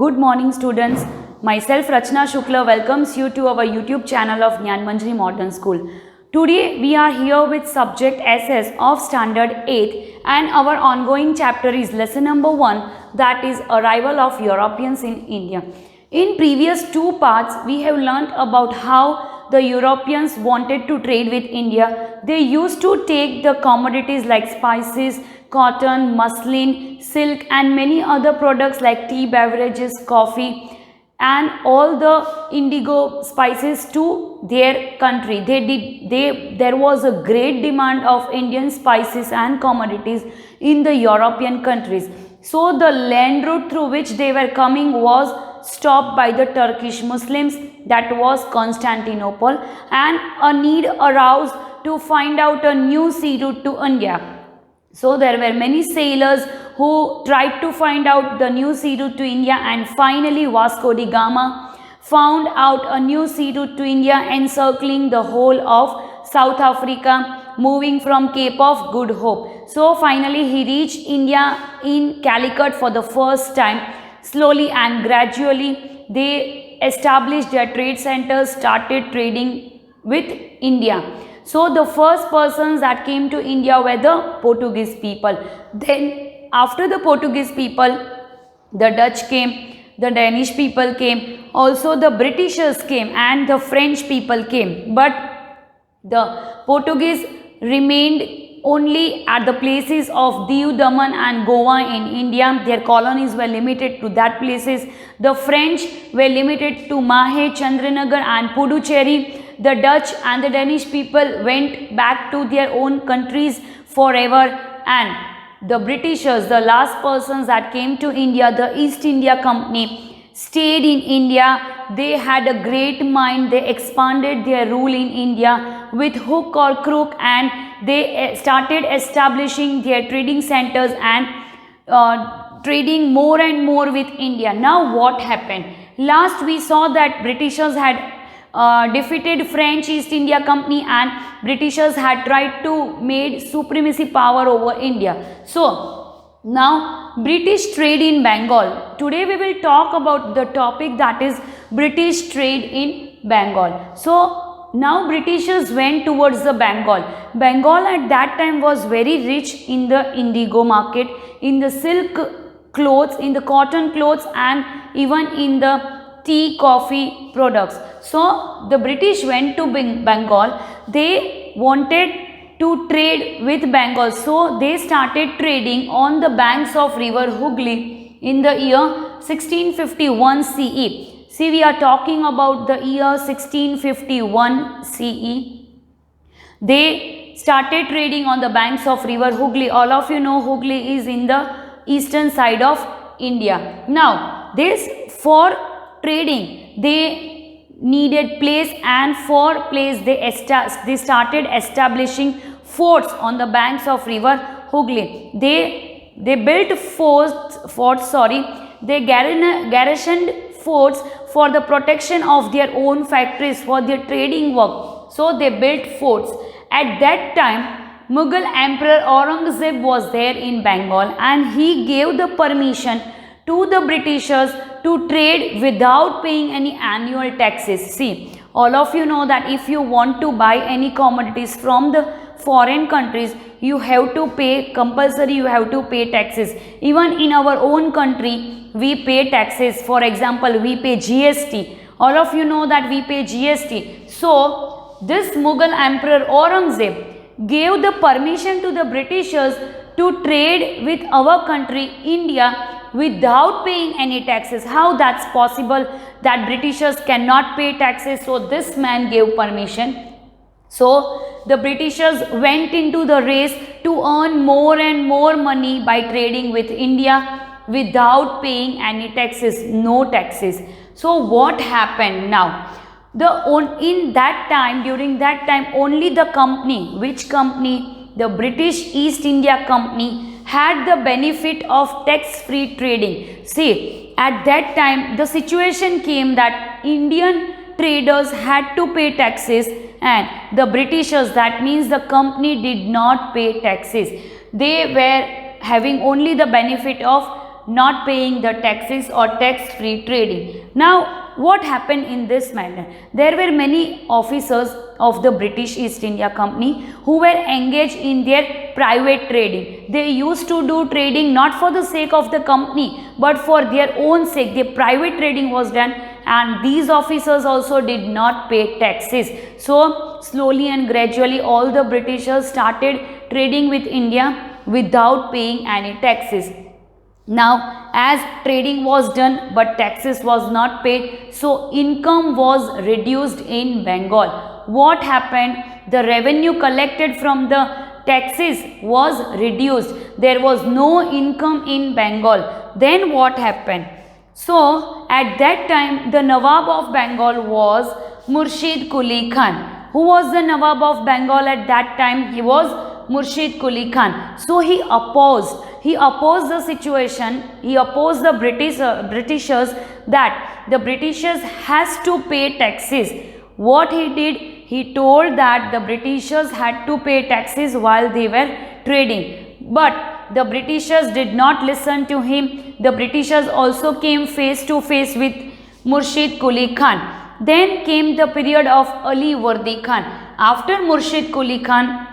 Good morning students. Myself Rachana Shukla welcomes you to our YouTube channel of Gyan Manjari Modern School. Today we are here with subject SS of standard 8 and our ongoing chapter is lesson number 1, that is arrival of Europeans in India. In previous two parts we have learnt about how the Europeans wanted to trade with India. They used to take the commodities like spices, cotton, muslin, silk and many other products like tea, beverages, coffee and all the indigo spices to their country. There was a great demand of Indian spices and commodities in the European countries. So the land route through which they were coming was stopped by the Turkish Muslims, that was Constantinople, and a need arose to find out a new sea route to India. So there were many sailors who tried to find out the new sea route to India, and finally Vasco da Gama found out a new sea route to India encircling the whole of South Africa, moving from Cape of Good Hope. So finally he reached India in Calicut for the first time. Slowly and gradually they established their trade centers, started trading with India. So the first persons that came to India were the Portuguese people. Then after the Portuguese people, the Dutch came, the Danish people came, also the Britishers came and the French people came. But the Portuguese remained only at the places of Diu, Daman and Goa in India. Their colonies were limited to that places. The French were limited to Mahe, Chandranagar and Puducherry. The Dutch and the Danish people went back to their own countries forever, and the Britishers, the last persons that came to India, the East India Company, stayed in India. They had a great mind. They expanded their rule in India with hook or crook, and they started establishing their trading centers and trading more and more with India. Now what happened? Last we saw that Britishers had defeated French East India Company and Britishers had tried to make supremacy power over India. So now British trade in Bengal. Today we will talk about the topic that is British trade in Bengal. So now Britishers went towards the Bengal. Bengal at that time was very rich in the indigo market, in the silk clothes, in the cotton clothes and even in the tea, coffee products. So the British went to Bengal. They wanted to trade with Bengal. So they started trading on the banks of river Hooghly in the year 1651 CE. See, we are talking about the year 1651 CE. They started trading on the banks of river Hooghly. All of you know Hooghly is in the eastern side of India. Now, for trading, they needed place, and for place they started establishing forts on the banks of river Hooghly. They built they garrisoned forts for the protection of their own factories, for their trading work. So they built forts. At that time, Mughal Emperor Aurangzeb was there in Bengal, and he gave the permission to the Britishers to trade without paying any annual taxes. See, all of you know that if you want to buy any commodities from the foreign countries, you have to pay, compulsory you have to pay taxes. Even in our own country, we pay taxes. For example, we pay GST. All of you know that we pay GST. So, this Mughal Emperor Aurangzeb gave the permission to the Britishers to trade with our country, India, without paying any taxes. How that's possible that Britishers cannot pay taxes? So this man gave permission. So the Britishers went into the race to earn more and more money by trading with India without paying any taxes, no taxes. So what happened now? During that time, only the company, which company? The British East India Company had the benefit of tax-free trading. See, at that time, the situation came that Indian traders had to pay taxes and the Britishers, that means the company, did not pay taxes. They were having only the benefit of not paying the taxes or tax-free trading. Now, what happened in this matter? There were many officers of the British East India Company who were engaged in their private trading. They used to do trading not for the sake of the company but for their own sake. Their private trading was done, and these officers also did not pay taxes. So slowly and gradually all the Britishers started trading with India without paying any taxes. Now, as trading was done but taxes was not paid, so income was reduced in Bengal. What happened? The revenue collected from the taxes was reduced. There was no income in Bengal. Then what happened? So, at that time, the Nawab of Bengal was Murshid Quli Khan. Who was the Nawab of Bengal at that time? He was Murshid Quli Khan. So, he opposed the situation. He opposed the Britishers that the Britishers has to pay taxes. What he did? He told that the Britishers had to pay taxes while they were trading. But the Britishers did not listen to him. The Britishers also came face to face with Murshid Quli Khan. Then came the period of Ali Wardi Khan. After Murshid Quli Khan,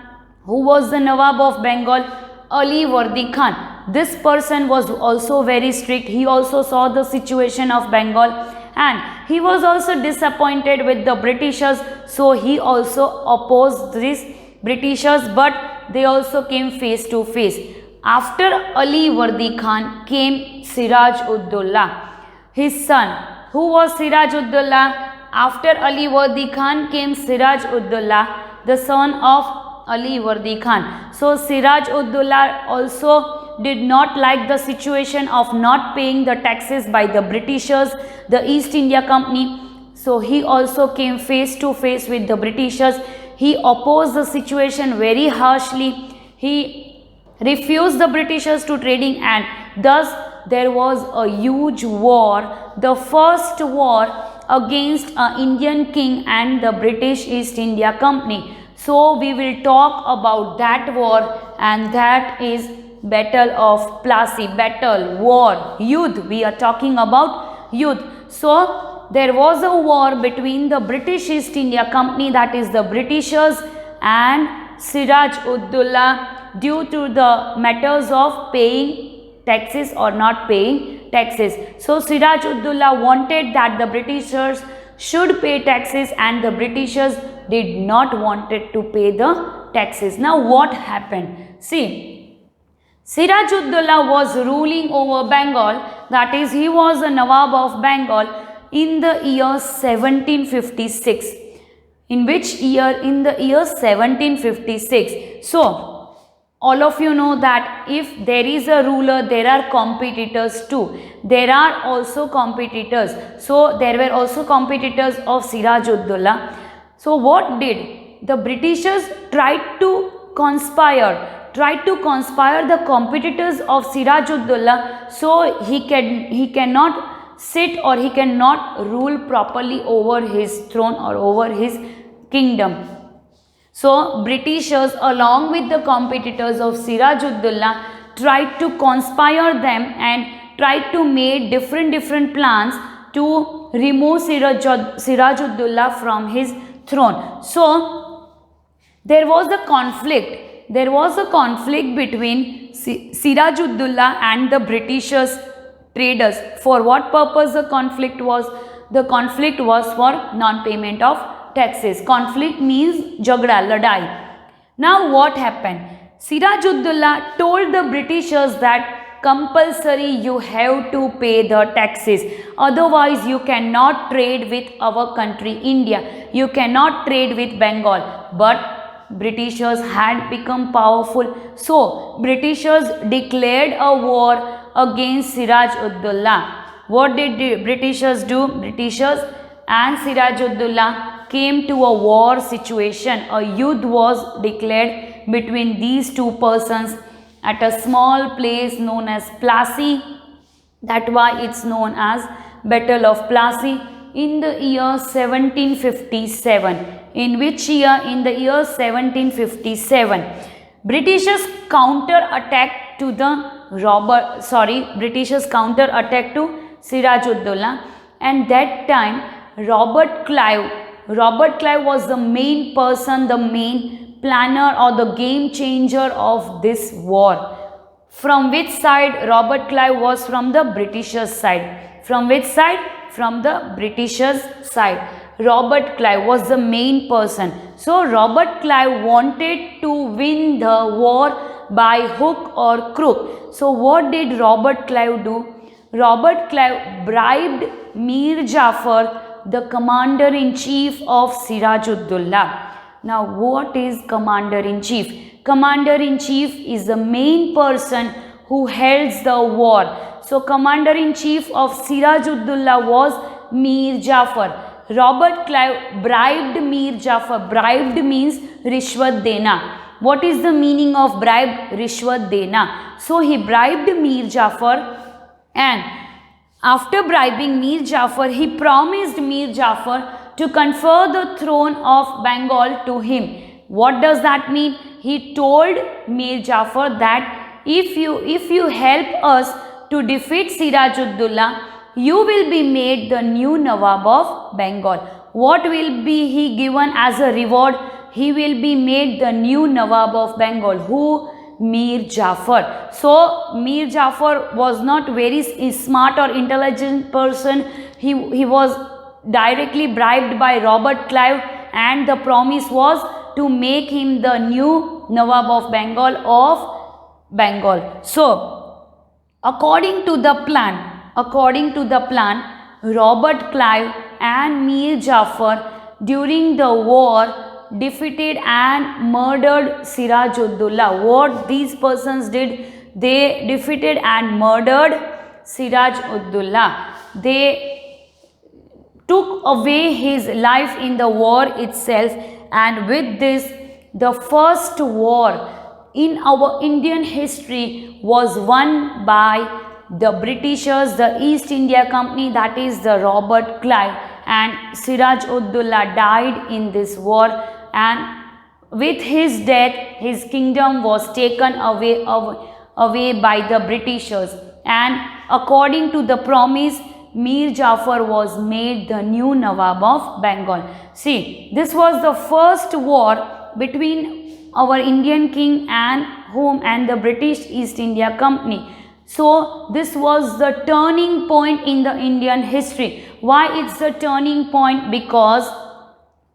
who was the Nawab of Bengal? Ali Wardi Khan. This person was also very strict. He also saw the situation of Bengal and he was also disappointed with the Britishers. So he also opposed these Britishers, but they also came face to face. After Ali Wardi Khan came Suraj Abdullah, his son. Who was Suraj Abdullah? After Ali Wardi Khan came Suraj Abdullah, the son of Ali Wardi Khan. So Suraj Abdullah also did not like the situation of not paying the taxes by the Britishers, the East India Company. So he also came face to face with the Britishers. He opposed the situation very harshly. He refused the Britishers to trading, and thus there was a huge war, the first war against an Indian king and the British East India Company. So we will talk about that war, and that is Battle of Plassey. Battle, war, Yudh. We are talking about Yudh. So there was a war between the British East India Company, that is the Britishers, and Suraj Abdullah due to the matters of paying taxes or not paying taxes. So Suraj Abdullah wanted that the Britishers should pay taxes, and the Britishers did not wanted to pay the taxes. Now what happened? See, Suraj Abdullah was ruling over Bengal, that is he was a Nawab of Bengal in the year 1756. In which year? In the year 1756. So all of you know that if there is a ruler, there are competitors too. There are also competitors. So there were also competitors of Suraj Abdullah. So what did the Britishers tried to conspire the competitors of Suraj Abdullah, so he cannot sit or he cannot rule properly over his throne or over his kingdom. So Britishers along with the competitors of Suraj Abdullah tried to conspire them and tried to make different plans to remove Suraj Abdullah from his throne. So there was a conflict. There was a conflict between Suraj Abdullah and the Britishers traders. For what purpose the conflict was? The conflict was for non-payment of taxes. Conflict means jagda, ladai. Now what happened? Suraj Abdullah told the Britishers that compulsory you have to pay the taxes, otherwise you cannot trade with our country India, you cannot trade with Bengal. But Britishers had become powerful, so Britishers declared a war against Suraj Abdullah. What did the Britishers do? Britishers and Suraj Abdullah came to a war situation. A yudh was declared between these two persons at a small place known as Plassey. That's why it's known as Battle of Plassey in the year 1757. In which year? In the year 1757. Britishers counter-attacked to the Britishers counter attack to Suraj Abdullah, and that time Robert Clive was the main person, the main planner or the game changer of this war. From which side Robert Clive was? From the Britishers side. From which side? From the Britishers side. Robert Clive was the main person. So Robert Clive wanted to win the war by hook or crook. So what did Robert Clive do? Robert Clive bribed Mir Jafar, the commander-in-chief of Suraj Abdullah. Now what is commander-in-chief? Commander-in-chief is the main person who holds the war. So commander-in-chief of Suraj Abdullah was Mir Jafar. Robert Clive bribed Mir Jafar. Bribed means rishwat dena. What is the meaning of bribe? Rishwat dena. So he bribed Mir Jafar, and after bribing Mir Jafar, he promised Mir Jafar to confer the throne of Bengal to him. What does that mean? He told Mir Jafar that if you help us to defeat Suraj Abdullah, you will be made the new Nawab of Bengal. What will be he given as a reward? He will be made the new Nawab of Bengal. Who? Mir Jafar. So Mir Jafar was not very smart or intelligent person. He was directly bribed by Robert Clive, and the promise was to make him the new Nawab of Bengal So according to the plan, Robert Clive and Mir Jafar during the war defeated and murdered Suraj Abdullah. What these persons did? They defeated and murdered Suraj Abdullah. They took away his life in the war itself, and with this, the first war in our Indian history was won by the Britishers, the East India Company, that is the Robert Clive, and Suraj Abdullah died in this war, and with his death his kingdom was taken away by the Britishers, and according to the promise, Mir Jafar was made the new Nawab of Bengal. See, this was the first war between our Indian king and the British East India Company. So this was the turning point in the Indian history. Why it's the turning point? Because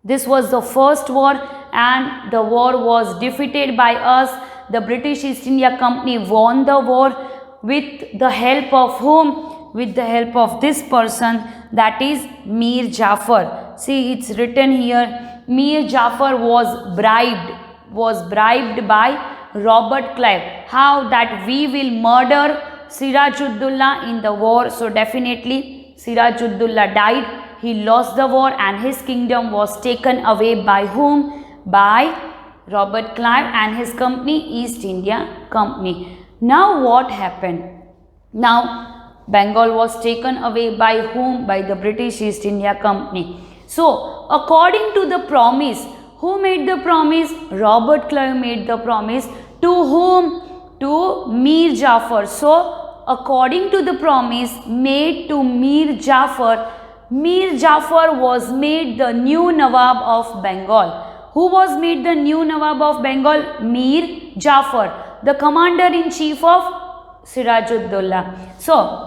this was the first war and the war was defeated by us. The British East India Company won the war with the help of whom? With the help of this person, that is Mir Jafar. See, it's written here, Mir Jafar was bribed by Robert Clive. How? That we will murder Suraj Abdullah in the war. So definitely Suraj Abdullah died. He lost the war and his kingdom was taken away by whom? By Robert Clive and his company, East India Company. Now what happened? Now Bengal was taken away by whom? By the British East India Company. So according to the promise, who made the promise? Robert Clive made the promise. To whom? To Mir Jafar. So according to the promise made to Mir Jafar was made the new Nawab of Bengal. Who was made the new Nawab of Bengal? Mir Jafar, the commander-in-chief of Suraj Abdullah. So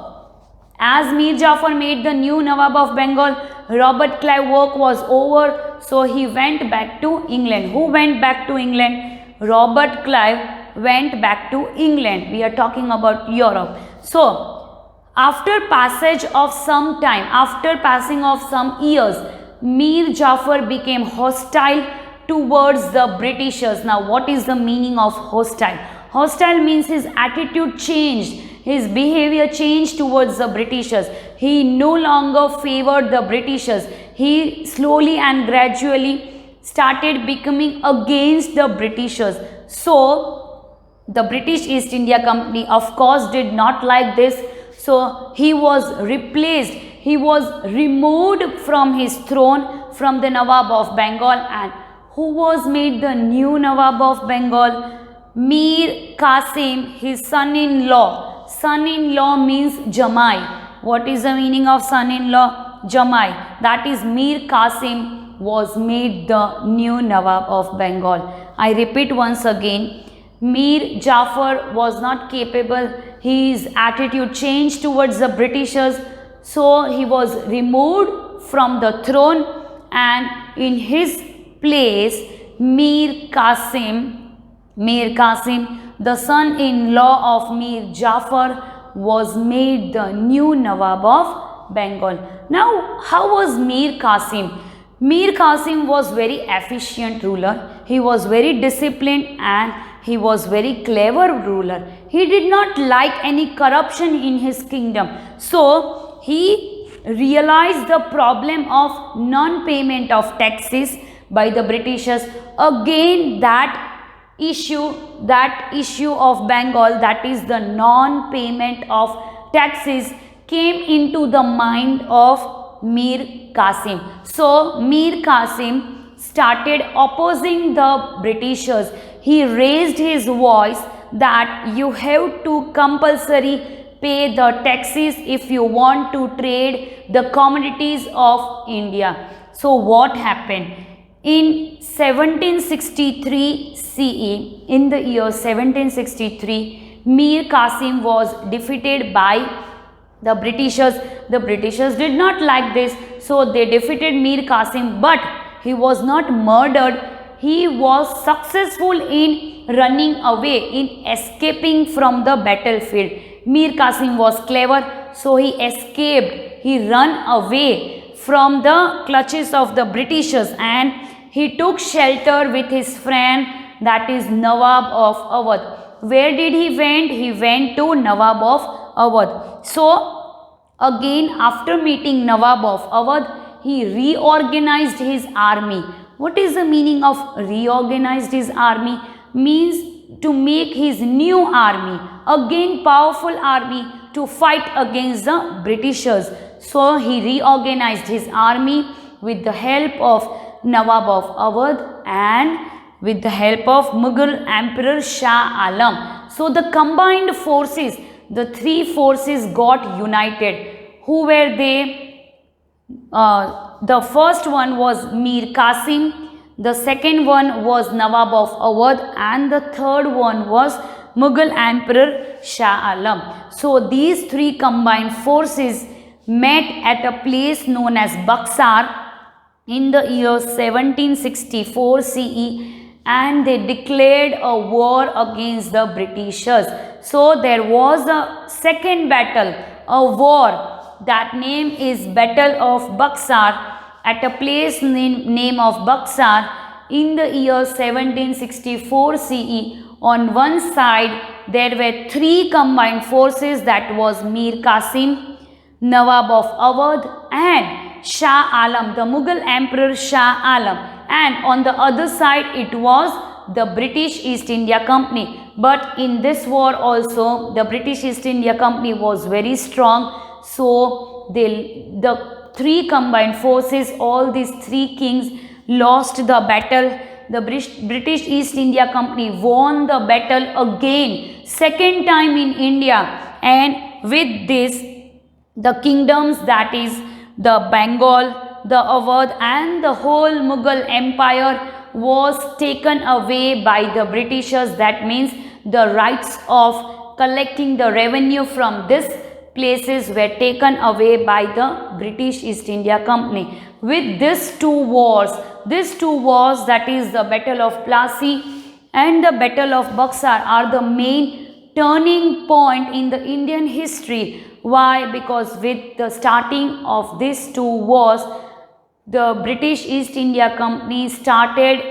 as Mir Jafar made the new Nawab of Bengal, Robert Clive work was over, so he went back to England. Who went back to England? Robert Clive went back to England. We are talking about Europe. So after passage of some time, after passing of some years, Mir Jafar became hostile towards the Britishers. Now what is the meaning of hostile? Hostile means his attitude changed. His behavior changed towards the Britishers. He no longer favored the Britishers. He slowly and gradually started becoming against the Britishers. So the British East India Company of course did not like this. So he was replaced. He was removed from his throne, from the Nawab of Bengal. And who was made the new Nawab of Bengal? Mir Qasim, his son-in-law. Son-in-law means Jamai. What is the meaning of son-in-law? Jamai. That is Mir Qasim was made the new Nawab of Bengal. I repeat once again. Mir Jafar was not capable. His attitude changed towards the Britishers. So he was removed from the throne, and in his place Mir Qasim, the son-in-law of Mir Jafar, was made the new Nawab of Bengal. Now, how was Mir Qasim? Mir Qasim was very efficient ruler. He was very disciplined and he was very clever ruler. He did not like any corruption in his kingdom. So, he realized the problem of non-payment of taxes by the Britishers. Again, that issue of Bengal, that is the non-payment of taxes, came into the mind of Mir Qasim. So Mir Qasim started opposing the Britishers. He raised his voice that you have to compulsory pay the taxes if you want to trade the commodities of India. So what happened? In 1763 CE, in the year 1763, Mir Qasim was defeated by the Britishers. The Britishers did not like this, so they defeated Mir Qasim, but he was not murdered. He was successful in running away, in escaping from the battlefield. Mir Qasim was clever, so he escaped. He ran away from the clutches of the Britishers and he took shelter with his friend, that is Nawab of Awadh. Where did he went? He went to Nawab of Awadh. So again, after meeting Nawab of Awadh, he reorganized his army. What is the meaning of reorganized his army? Means to make his new army, again powerful army, to fight against the Britishers. So he reorganized his army with the help of Nawab of Awadh and with the help of Mughal Emperor Shah Alam. So the combined forces, the three forces got united. Who were they? The first one was Mir Qasim, the second one was Nawab of Awadh, and the third one was Mughal Emperor Shah Alam. So these three combined forces met at a place known as Buxar in the year 1764 CE, and they declared a war against the Britishers. So there was a second battle, a war. That name is Battle of Buxar, at a place name of Buxar in the year 1764 CE. On one side there were three combined forces, that was Mir Qasim, Nawab of Awadh and Shah Alam, the Mughal Emperor Shah Alam, and on the other side it was the British East India Company. But in this war also the British East India Company was very strong, so the three combined forces, all these three kings lost the battle. The British East India Company won the battle again, second time in India, and with this the kingdoms, that is the Bengal, the Awadh and the whole Mughal Empire was taken away by the Britishers. That means the rights of collecting the revenue from these places were taken away by the British East India Company. With these two wars, that is the Battle of Plassey and the Battle of Buxar, are the main turning point in the Indian history. Why? Because with the starting of these two wars, the British East India Company started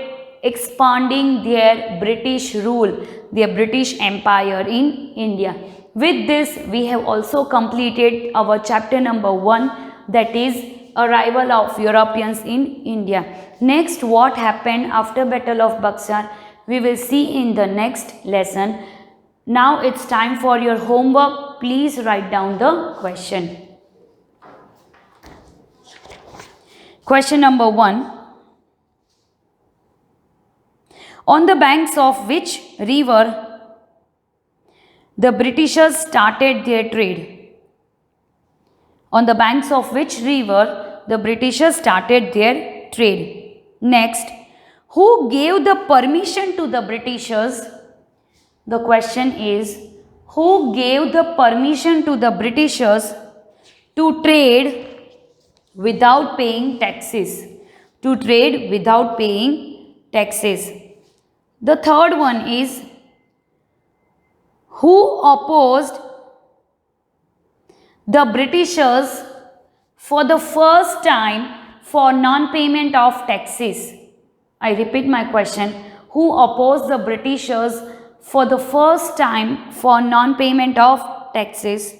expanding their British rule, their British Empire in India. With this, we have also completed our chapter number 1, that is arrival of Europeans in India. Next, what happened after Battle of Buxar, we will see in the next lesson. Now it's time for your homework. Please write down the question. Question number 1. On the banks of which river the Britishers started their trade? On the banks of which river the Britishers started their trade? Next, who gave the permission to the Britishers? The question is, who gave the permission to the Britishers to trade without paying taxes? To trade without paying taxes. The third one is, who opposed the Britishers for the first time for non-payment of taxes? I repeat my question. Who opposed the Britishers for the first time for non-payment of taxes?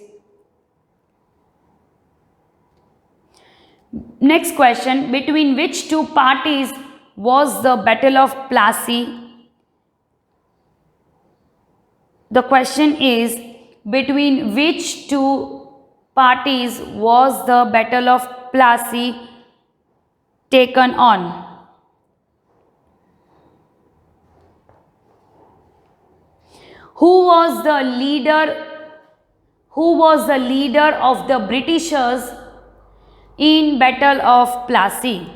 Next question. Between which two parties was the Battle of Plassey? The question is, between which two parties was the Battle of Plassey taken on? Who was the leader of the Britishers in Battle of Plassey?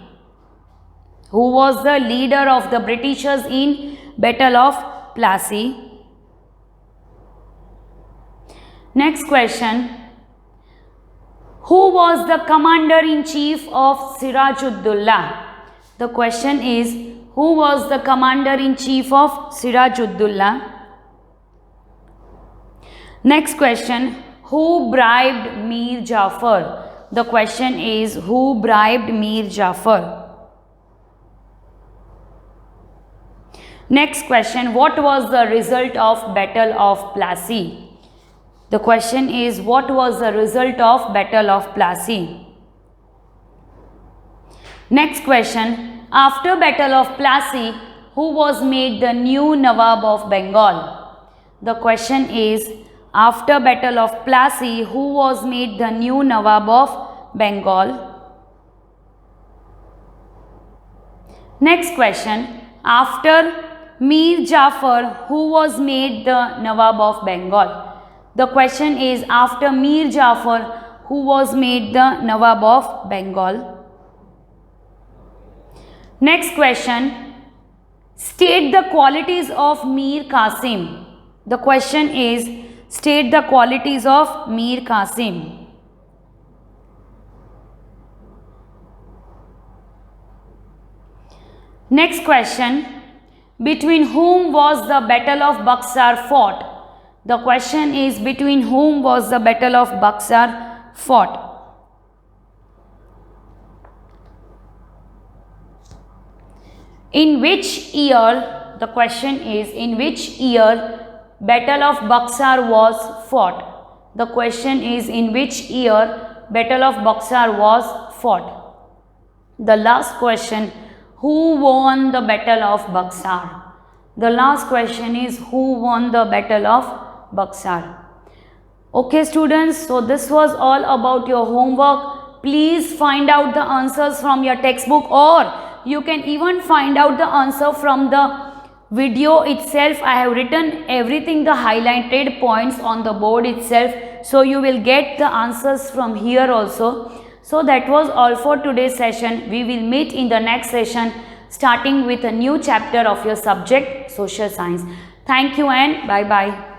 Who was the leader of the Britishers in Battle of Plassey? Next question. Who was the commander-in-chief of Suraj Abdullah? The question is, who was the commander-in-chief of Suraj Abdullah? Next question. Who bribed Mir Jafar? The question is, who bribed Mir Jafar? Next question. What was the result of Battle of Plassey? The question is, what was the result of Battle of Plassey? Next question. After Battle of Plassey, who was made the new Nawab of Bengal? The question is, after Battle of Plassey, who was made the new Nawab of Bengal? Next question. After Mir Jafar, who was made the Nawab of Bengal? The question is, after Mir Jafar, who was made the Nawab of Bengal? Next question. State the qualities of Mir Qasim. The question is, state the qualities of Mir Qasim. Next question. Between whom was the Battle of Buxar fought? The question is, between whom was the Battle of Buxar fought? In which year, the question is, in which year Battle of Buxar was fought? The question is, in which year Battle of Buxar was fought? The last question, who won the Battle of Buxar? The last question is, who won the Battle of Buxar? Okay students, so this was all about your homework. Please find out the answers from your textbook, or you can even find out the answer from the video itself. I have written everything, the highlighted points on the board itself, so you will get the answers from here also. So that was all for today's session. We will meet in the next session starting with a new chapter of your subject, social science. Thank you and bye bye.